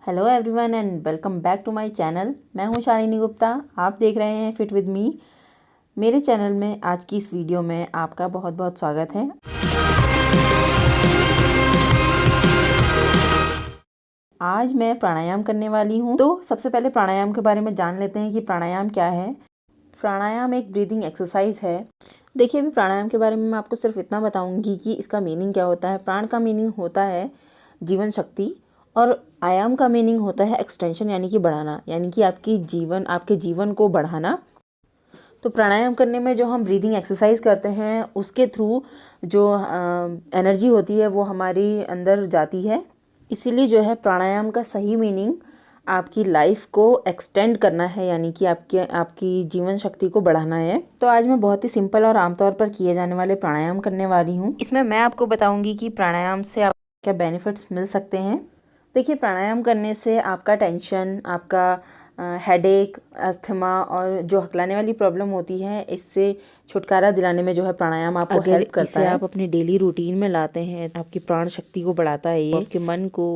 Hello everyone and welcome back to my channel. मैं हूं शालिनी गुप्ता। आप देख रहे हैं फिट विद मी। मेरे चैनल में आज की इस वीडियो में आपका बहुत बहुत स्वागत है। आज मैं प्राणायाम करने वाली हूं। तो सबसे पहले प्राणायाम के बारे में जान लेते हैं कि प्राणायाम क्या है। प्राणायाम एक ब्रीदिंग एक्सरसाइज है। देखिए, अभी प्राणायाम के बारे में मैं आपको सिर्फ इतना बताऊंगी कि इसका मीनिंग क्या होता है। प्राण का मीनिंग होता है जीवन शक्ति और आयाम का मीनिंग होता है एक्सटेंशन, यानी कि बढ़ाना, यानी कि आपके जीवन को बढ़ाना। तो प्राणायाम करने में जो हम ब्रीदिंग एक्सरसाइज करते हैं उसके थ्रू जो एनर्जी होती है वो हमारी अंदर जाती है। इसीलिए जो है प्राणायाम का सही मीनिंग आपकी लाइफ को एक्सटेंड करना है, यानी कि आपकी जीवन शक्ति को बढ़ाना है। तो आज मैं बहुत ही सिंपल और आमतौर पर किए जाने वाले प्राणायाम करने वाली हूँ। इसमें मैं आपको बताऊंगी कि प्राणायाम से आप क्या बेनिफिट्स मिल सकते हैं। देखिए, प्राणायाम करने से आपका टेंशन, आपका हेडेक, अस्थमा और जो हकलाने वाली प्रॉब्लम होती है, इससे छुटकारा दिलाने में जो है प्राणायाम आपको हेल्प करता है। आप अपने डेली रूटीन में लाते हैं, आपकी प्राण शक्ति को बढ़ाता है, ये आपके मन को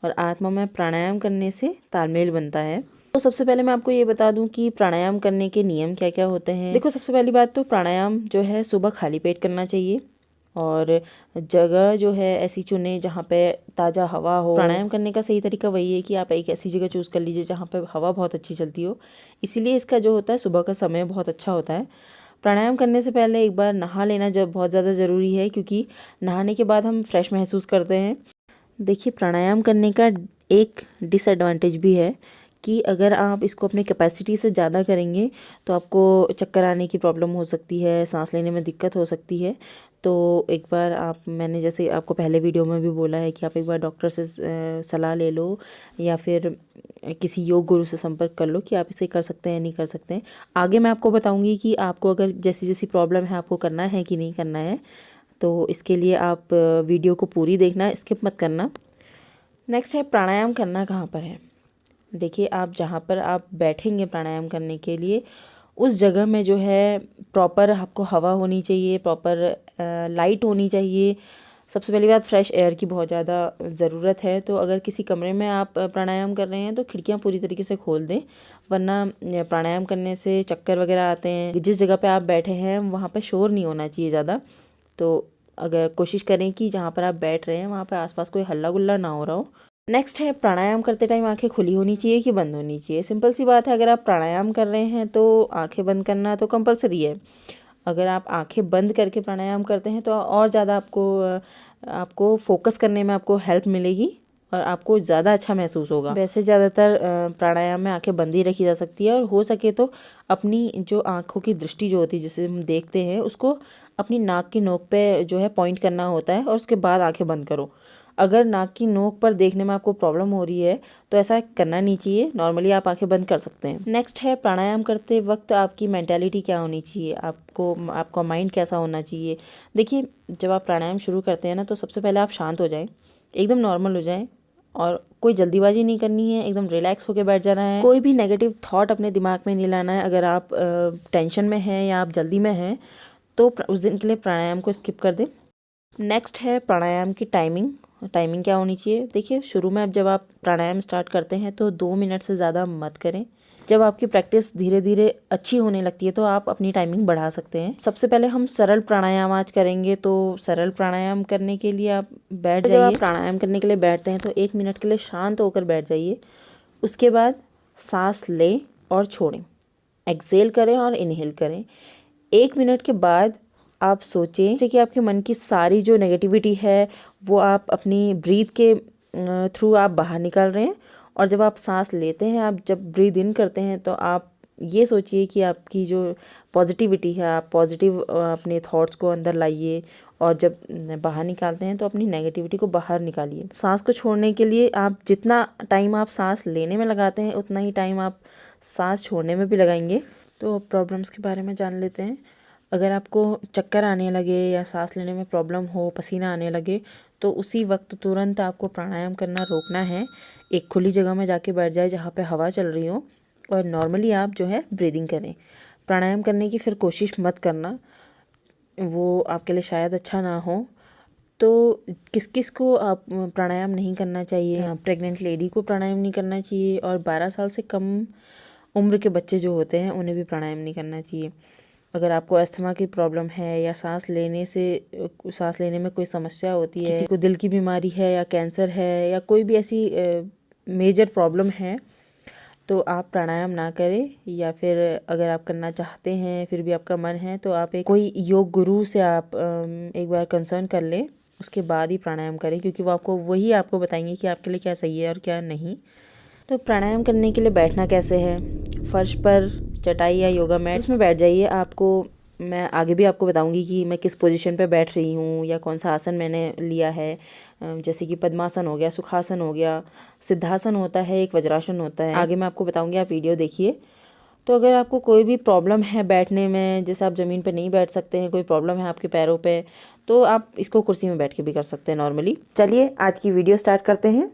और आत्मा में प्राणायाम करने से तालमेल बनता है। तो सबसे पहले मैं आपको ये बता दूं कि प्राणायाम करने के नियम क्या क्या होते हैं। देखो, सबसे पहली बात तो प्राणायाम जो है सुबह खाली पेट करना चाहिए और जगह जो है ऐसी चुने जहाँ पे ताज़ा हवा हो। प्राणायाम करने का सही तरीका वही है कि आप एक ऐसी जगह चूज़ कर लीजिए जहाँ पे हवा बहुत अच्छी चलती हो। इसीलिए इसका जो होता है सुबह का समय बहुत अच्छा होता है। प्राणायाम करने से पहले एक बार नहा लेना जब बहुत ज़्यादा ज़रूरी है, क्योंकि नहाने के बाद हम फ्रेश महसूस करते हैं। देखिए, प्राणायाम करने का एक डिसएडवांटेज भी है कि अगर आप इसको अपनी कैपेसिटी से ज़्यादा करेंगे तो आपको चक्कर आने की प्रॉब्लम हो सकती है, सांस लेने में दिक्कत हो सकती है। तो एक बार मैंने जैसे आपको पहले वीडियो में भी बोला है कि आप एक बार डॉक्टर से सलाह ले लो या फिर किसी योग गुरु से संपर्क कर लो कि आप इसे कर सकते हैं या नहीं कर सकते हैं। आगे मैं आपको बताऊंगी कि आपको अगर जैसी जैसी प्रॉब्लम है आपको करना है कि नहीं करना है। तो इसके लिए आप वीडियो को पूरी देखना, स्किप मत करना। नेक्स्ट है प्राणायाम करना कहाँ पर है। देखिए, आप जहाँ पर आप बैठेंगे प्राणायाम करने के लिए उस जगह में जो है प्रॉपर आपको हवा होनी चाहिए, प्रॉपर लाइट होनी चाहिए। सबसे पहली बात, फ्रेश एयर की बहुत ज़्यादा ज़रूरत है। तो अगर किसी कमरे में आप प्राणायाम कर रहे हैं तो खिड़कियाँ पूरी तरीके से खोल दें, वरना प्राणायाम करने से चक्कर वगैरह आते हैं। जिस जगह पे आप बैठे हैं वहाँ पे शोर नहीं होना चाहिए ज़्यादा। तो अगर कोशिश करें कि जहाँ पर आप बैठ रहे हैं वहाँ पर आसपास कोई हल्ला गुल्ला ना हो रहा हो। नेक्स्ट है, प्राणायाम करते टाइम आंखें खुली होनी चाहिए कि बंद होनी चाहिए। सिंपल सी बात है, अगर आप प्राणायाम कर रहे हैं तो आंखें बंद करना तो कंपलसरी है। अगर आप आंखें बंद करके प्राणायाम करते हैं तो और ज़्यादा आपको फोकस करने में आपको हेल्प मिलेगी और आपको ज़्यादा अच्छा महसूस होगा। वैसे ज़्यादातर प्राणायाम में आंखें बंद ही रखी जा सकती है और हो सके तो अपनी जो आँखों की दृष्टि जो होती है, जिसे हम देखते हैं, उसको अपनी नाक की नोक पे जो है पॉइंट करना होता है और उसके बाद आंखें बंद करो। अगर नाक की नोक पर देखने में आपको प्रॉब्लम हो रही है तो ऐसा करना नहीं चाहिए। नॉर्मली आप आंखें बंद कर सकते हैं। नेक्स्ट है, प्राणायाम करते वक्त आपकी मेंटालिटी क्या होनी चाहिए, आपका माइंड कैसा होना चाहिए। देखिए, जब आप प्राणायाम शुरू करते हैं ना तो सबसे पहले आप शांत हो जाएं, एकदम नॉर्मल हो जाएं और कोई जल्दीबाजी नहीं करनी है, एकदम रिलैक्स होकर बैठ जाना है। कोई भी नेगेटिव थॉट अपने दिमाग में नहीं लाना है। अगर आप टेंशन में हैं या आप जल्दी में हैं तो उस दिन के लिए प्राणायाम को स्किप कर दें। नेक्स्ट है प्राणायाम की टाइमिंग क्या होनी चाहिए। देखिए, शुरू में जब आप प्राणायाम स्टार्ट करते हैं तो 2 मिनट से ज़्यादा मत करें। जब आपकी प्रैक्टिस धीरे धीरे अच्छी होने लगती है तो आप अपनी टाइमिंग बढ़ा सकते हैं। सबसे पहले हम सरल प्राणायाम आज करेंगे। तो सरल प्राणायाम करने के लिए आप बैठ जाइए। जब आप प्राणायाम करने के लिए बैठते हैं तो 1 मिनट के लिए शांत होकर बैठ जाइए। उसके बाद सांस लें और छोड़ें, एक्सेल करें और इनहेल करें। 1 मिनट के बाद आप सोचें कि आपके मन की सारी जो नेगेटिविटी है वो आप अपनी ब्रीथ के थ्रू आप बाहर निकाल रहे हैं। और जब आप सांस लेते हैं, आप जब ब्रीथ इन करते हैं तो आप ये सोचिए कि आपकी जो पॉजिटिविटी है, आप पॉजिटिव अपने थॉट्स को अंदर लाइए। और जब बाहर निकालते हैं तो अपनी नेगेटिविटी को बाहर निकालिए। सांस को छोड़ने के लिए आप जितना टाइम आप सांस लेने में लगाते हैं उतना ही टाइम आप सांस छोड़ने में भी लगाएंगे। तो प्रॉब्लम्स के बारे में जान लेते हैं। अगर आपको चक्कर आने लगे या सांस लेने में प्रॉब्लम हो, पसीना आने लगे, तो उसी वक्त तुरंत आपको प्राणायाम करना रोकना है। एक खुली जगह में जाके बैठ जाए जहाँ पे हवा चल रही हो और नॉर्मली आप जो है ब्रीदिंग करें। प्राणायाम करने की फिर कोशिश मत करना, वो आपके लिए शायद अच्छा ना हो। तो किस किस को आप प्राणायाम नहीं करना चाहिए? प्रेग्नेंट लेडी को प्राणायाम नहीं करना चाहिए, और 12 साल से कम उम्र के बच्चे जो होते हैं उन्हें भी प्राणायाम नहीं करना चाहिए। अगर आपको अस्थमा की प्रॉब्लम है, या सांस लेने में कोई समस्या होती है, किसी को दिल की बीमारी है, या कैंसर है, या कोई भी ऐसी मेजर प्रॉब्लम है, तो आप प्राणायाम ना करें। या फिर अगर आप करना चाहते हैं फिर भी आपका मन है, तो आप कोई योग गुरु से आप एक बार कंसर्न कर लें, उसके बाद ही प्राणायाम करें, क्योंकि वही आपको बताएंगे कि आपके लिए क्या सही है और क्या नहीं। तो प्राणायाम करने के लिए बैठना कैसे है? फर्श पर, चटाई या योगा मैट, उसमें बैठ जाइए। मैं आगे भी आपको बताऊंगी कि मैं किस पोजीशन पे बैठ रही हूँ, या कौन सा आसन मैंने लिया है। जैसे कि पद्मासन हो गया, सुखासन हो गया, सिद्धासन होता है, एक वज्रासन होता है। आगे मैं आपको बताऊंगी, आप वीडियो देखिए। तो अगर आपको कोई भी प्रॉब्लम है बैठने में, जैसे आप ज़मीन पर नहीं बैठ सकते हैं, कोई प्रॉब्लम है आपके पैरों पे, तो आप इसको कुर्सी में बैठ के भी कर सकते हैं नॉर्मली। चलिए आज की वीडियो स्टार्ट करते हैं।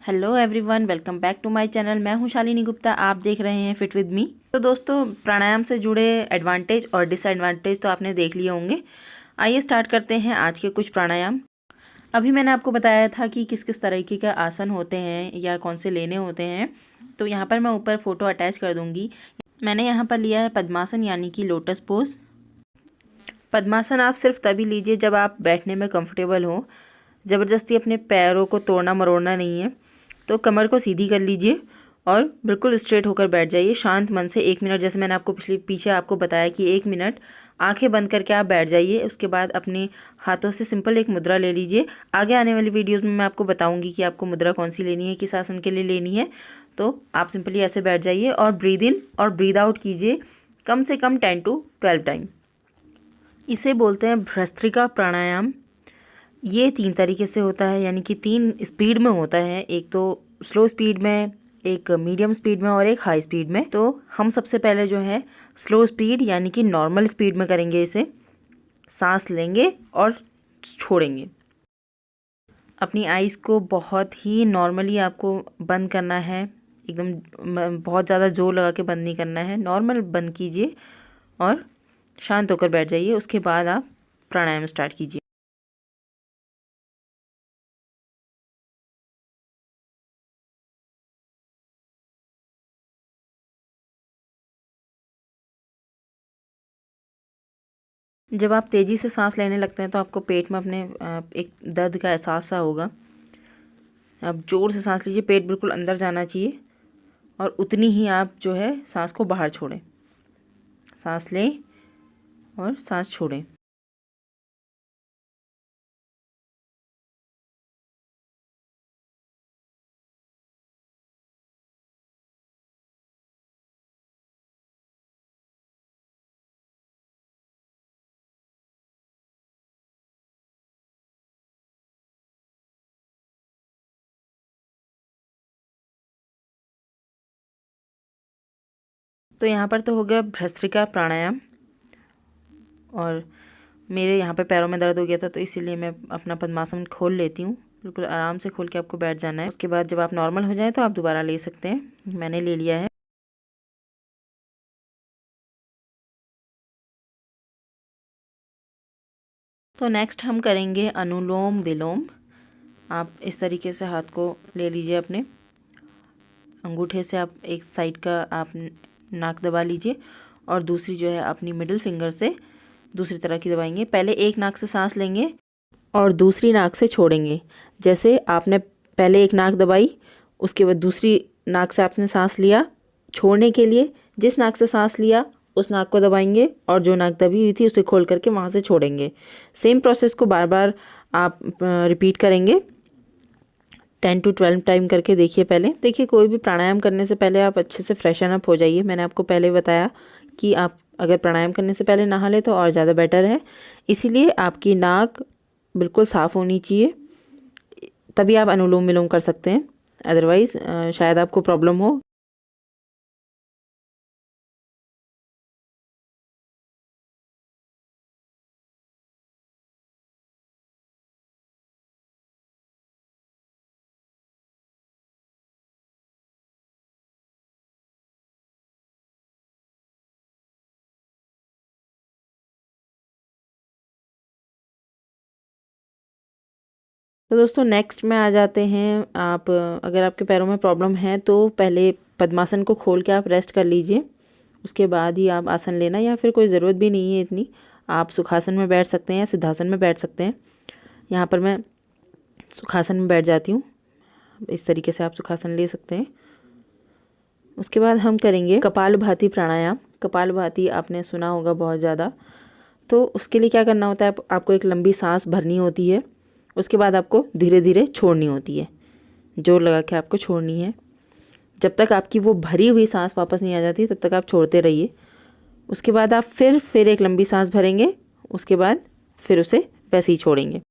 Hello everyone, welcome back to my channel. मैं हूं शालिनी गुप्ता, आप देख रहे हैं फिट विद मी। तो दोस्तों, प्राणायाम से जुड़े एडवांटेज और डिसएडवांटेज तो आपने देख लिए होंगे। आइए स्टार्ट करते हैं आज के कुछ प्राणायाम। अभी मैंने आपको बताया था कि किस किस तरीके के आसन होते हैं या कौन से लेने होते हैं। तो यहाँ पर मैं ऊपर फ़ोटो अटैच कर दूँगी। मैंने यहाँ पर लिया है पद्मासन, यानी कि लोटस पोज। पद्मासन आप सिर्फ तभी लीजिए जब आप बैठने में कंफर्टेबल हो। ज़बरदस्ती अपने पैरों को तोड़ना मरोड़ना नहीं है। तो कमर को सीधी कर लीजिए और बिल्कुल स्ट्रेट होकर बैठ जाइए शांत मन से। 1 मिनट, जैसे मैंने आपको पीछे आपको बताया कि 1 मिनट आंखें बंद करके आप बैठ जाइए। उसके बाद अपने हाथों से सिंपल एक मुद्रा ले लीजिए। आगे आने वाली वीडियोज़ में मैं आपको बताऊंगी कि आपको मुद्रा कौन सी लेनी है, किस आसन के लिए लेनी है। तो आप सिंपली ऐसे बैठ जाइए और ब्रीद इन और ब्रीद आउट कीजिए कम से कम 10 to 12 टाइम। इसे बोलते हैं भ्रस्त्रिका प्राणायाम। ये 3 तरीके से होता है, यानी कि 3 स्पीड में होता है। एक तो स्लो स्पीड में, एक मीडियम स्पीड में और एक हाई स्पीड में। तो हम सबसे पहले जो है स्लो स्पीड यानी कि नॉर्मल स्पीड में करेंगे इसे। सांस लेंगे और छोड़ेंगे। अपनी आइज़ को बहुत ही नॉर्मली आपको बंद करना है, एकदम बहुत ज़्यादा जोर लगा के बंद नहीं करना है। नॉर्मल बंद कीजिए और शांत होकर बैठ जाइए। उसके बाद आप प्राणायाम स्टार्ट कीजिए। जब आप तेज़ी से सांस लेने लगते हैं तो आपको पेट में अपने एक दर्द का एहसास सा होगा। आप ज़ोर से सांस लीजिए, पेट बिल्कुल अंदर जाना चाहिए, और उतनी ही आप जो है सांस को बाहर छोड़ें। सांस लें और सांस छोड़ें। तो यहाँ पर तो हो गया भस्त्रिका प्राणायाम, और मेरे यहाँ पे पैरों में दर्द हो गया था, तो इसीलिए मैं अपना पद्मासन खोल लेती हूँ। बिल्कुल आराम से खोल के आपको बैठ जाना है। उसके बाद जब आप नॉर्मल हो जाए तो आप दोबारा ले सकते हैं। मैंने ले लिया है। तो नेक्स्ट हम करेंगे अनुलोम विलोम। आप इस तरीके से हाथ को ले लीजिए, अपने अंगूठे से आप एक साइड का आप नाक दबा लीजिए, और दूसरी जो है अपनी मिडिल फिंगर से दूसरी तरह की दबाएंगे। पहले एक नाक से सांस लेंगे और दूसरी नाक से छोड़ेंगे। जैसे आपने पहले एक नाक दबाई, उसके बाद दूसरी नाक से आपने सांस लिया। छोड़ने के लिए जिस नाक से सांस लिया उस नाक को दबाएंगे, और जो नाक दबी हुई थी उसे खोल करके वहाँ से छोड़ेंगे। सेम प्रोसेस को बार बार आप रिपीट करेंगे 10 to 12 टाइम करके। देखिए, पहले देखिए, कोई भी प्राणायाम करने से पहले आप अच्छे से फ्रेशन अप हो जाइए। मैंने आपको पहले बताया कि आप अगर प्राणायाम करने से पहले नहा ले तो और ज़्यादा बेटर है। इसीलिए आपकी नाक बिल्कुल साफ़ होनी चाहिए, तभी आप अनुलोम विलोम कर सकते हैं। अदरवाइज़ शायद आपको प्रॉब्लम हो। तो दोस्तों नेक्स्ट में आ जाते हैं, आप अगर आपके पैरों में प्रॉब्लम है तो पहले पद्मासन को खोल के आप रेस्ट कर लीजिए, उसके बाद ही आप आसन लेना, या फिर कोई ज़रूरत भी नहीं है इतनी, आप सुखासन में बैठ सकते हैं या सिद्धासन में बैठ सकते हैं। यहाँ पर मैं सुखासन में बैठ जाती हूँ, इस तरीके से आप सुखासन ले सकते हैं। उसके बाद हम करेंगे कपालभाति प्राणायाम। कपालभाति आपने सुना होगा बहुत ज़्यादा। तो उसके लिए क्या करना होता है, आपको एक लंबी सांस भरनी होती है, उसके बाद आपको धीरे धीरे छोड़नी होती है, जोर लगा के आपको छोड़नी है। जब तक आपकी वो भरी हुई सांस वापस नहीं आ जाती तब तक आप छोड़ते रहिए। उसके बाद आप फिर एक लंबी सांस भरेंगे, उसके बाद फिर उसे वैसे ही छोड़ेंगे।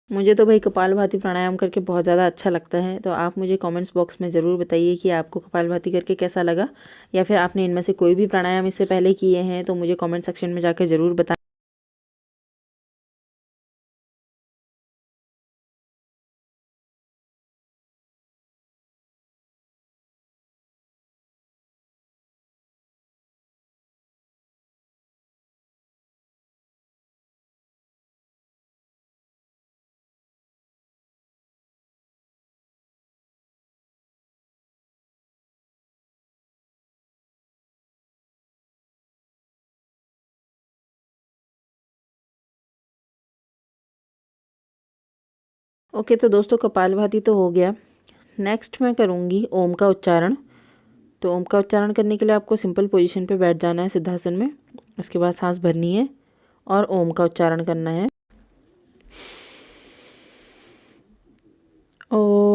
मुझे तो भाई कपालभाति प्राणायाम करके बहुत ज़्यादा अच्छा लगता है। तो आप मुझे कमेंट्स बॉक्स में ज़रूर बताइए कि आपको कपालभाति करके कैसा लगा, या फिर आपने इनमें से कोई भी प्राणायाम इससे पहले किए हैं तो मुझे कमेंट सेक्शन में जाकर ज़रूर बताएं। ओके, तो दोस्तों कपालभाति तो हो गया। नेक्स्ट मैं करूँगी ओम का उच्चारण। तो ओम का उच्चारण करने के लिए आपको सिंपल पोजीशन पे बैठ जाना है सिद्धासन में, उसके बाद सांस भरनी है और ओम का उच्चारण करना है। ओ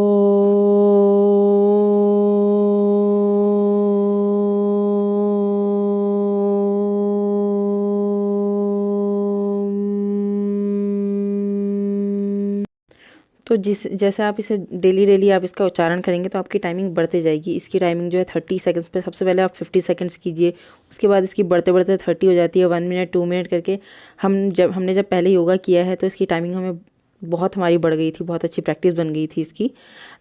तो जैसे आप इसे डेली आप इसका उच्चारण करेंगे तो आपकी टाइमिंग बढ़ते जाएगी। इसकी टाइमिंग जो है 30 सेकंड पे, सबसे पहले आप 50 सेकंड्स कीजिए, उसके बाद इसकी बढ़ते बढ़ते 30 हो जाती है, 1 मिनट 2 मिनट करके। हमने जब पहले योगा किया है तो इसकी टाइमिंग हमारी बढ़ गई थी, बहुत अच्छी प्रैक्टिस बन गई थी इसकी।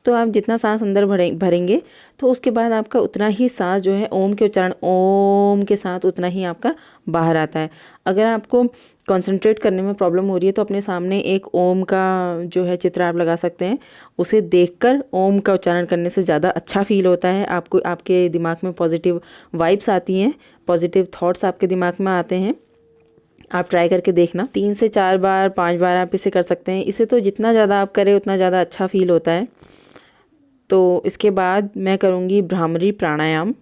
तो आप जितना सांस अंदर भरेंगे तो उसके बाद आपका उतना ही सांस जो है ओम के उच्चारण ओम के साथ उतना ही आपका बाहर आता है। अगर आपको कंसंट्रेट करने में प्रॉब्लम हो रही है तो अपने सामने एक ओम का जो है चित्र आप लगा सकते हैं, उसे देखकर ओम का उच्चारण करने से ज़्यादा अच्छा फील होता है। आपको आपके दिमाग में पॉजिटिव वाइब्स आती हैं, पॉजिटिव थॉट्स आपके दिमाग में आते हैं। आप ट्राई करके देखना, 3 से 4 बार 5 बार आप इसे कर सकते हैं। इसे तो जितना ज़्यादा आप करें उतना ज़्यादा अच्छा फील होता है। तो इसके बाद मैं करूँगी भ्रामरी प्राणायाम।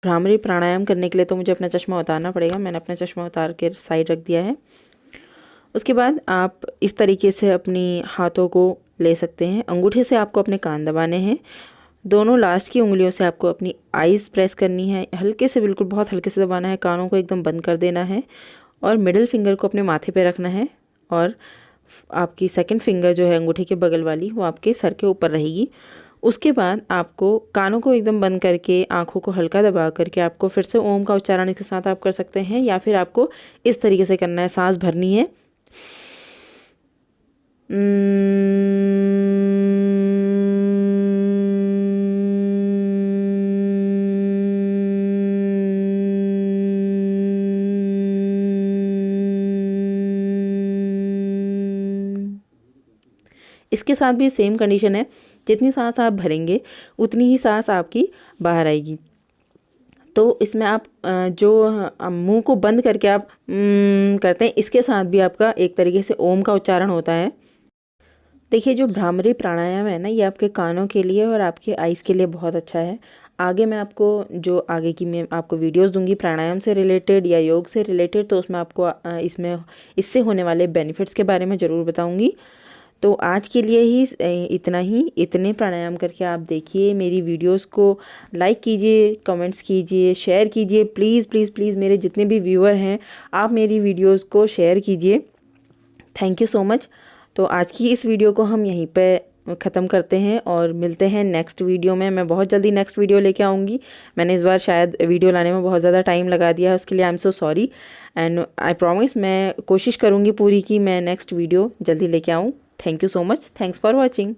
भ्रामरी प्राणायाम करने के लिए तो मुझे अपना चश्मा उतारना पड़ेगा। मैंने अपना चश्मा उतार के साइड रख दिया है। उसके बाद आप इस तरीके से अपनी हाथों को ले सकते हैं। अंगूठे से आपको अपने कान दबाने हैं, दोनों लास्ट की उंगलियों से आपको अपनी आईज़ प्रेस करनी है, हल्के से, बिल्कुल बहुत हल्के से दबाना है, कानों को एकदम बंद कर देना है और मिडिल फिंगर को अपने माथे पे रखना है और आपकी सेकंड फिंगर जो है अंगूठे के बगल वाली वो आपके सर के ऊपर रहेगी। उसके बाद आपको कानों को एकदम बंद करके आँखों को हल्का दबा करके आपको फिर से ओम का उच्चारण इसके साथ आप कर सकते हैं, या फिर आपको इस तरीके से करना है, सांस भरनी है। इसके साथ भी सेम कंडीशन है, जितनी सांस आप भरेंगे उतनी ही सांस आपकी बाहर आएगी। तो इसमें आप जो मुंह को बंद करके आप करते हैं, इसके साथ भी आपका एक तरीके से ओम का उच्चारण होता है। देखिए, जो भ्रामरी प्राणायाम है ना, ये आपके कानों के लिए और आपके आइज़ के लिए बहुत अच्छा है। आगे मैं आपको मैं आपको वीडियोस दूंगी प्राणायाम से रिलेटेड या योग से रिलेटेड, तो उसमें आपको इससे होने वाले बेनिफिट्स के बारे में ज़रूर बताऊंगी। तो आज के लिए ही इतने प्राणायाम करके आप देखिए। मेरी वीडियोस को लाइक कीजिए, कमेंट्स कीजिए, शेयर कीजिए। प्लीज़ प्लीज़ प्लीज़ मेरे जितने भी व्यूअर हैं, आप मेरी वीडियोस को शेयर कीजिए। Thank you so much. तो आज की इस वीडियो को हम यहीं पे ख़त्म करते हैं और मिलते हैं नेक्स्ट वीडियो में। मैं बहुत जल्दी नेक्स्ट वीडियो लेके आऊँगी। मैंने इस बार शायद वीडियो लाने में बहुत ज़्यादा टाइम लगा दिया है, उसके लिए I am so sorry and I promise मैं कोशिश करूँगी पूरी कि मैं नेक्स्ट वीडियो जल्दी लेके आऊँ। Thank you so much. Thanks for watching.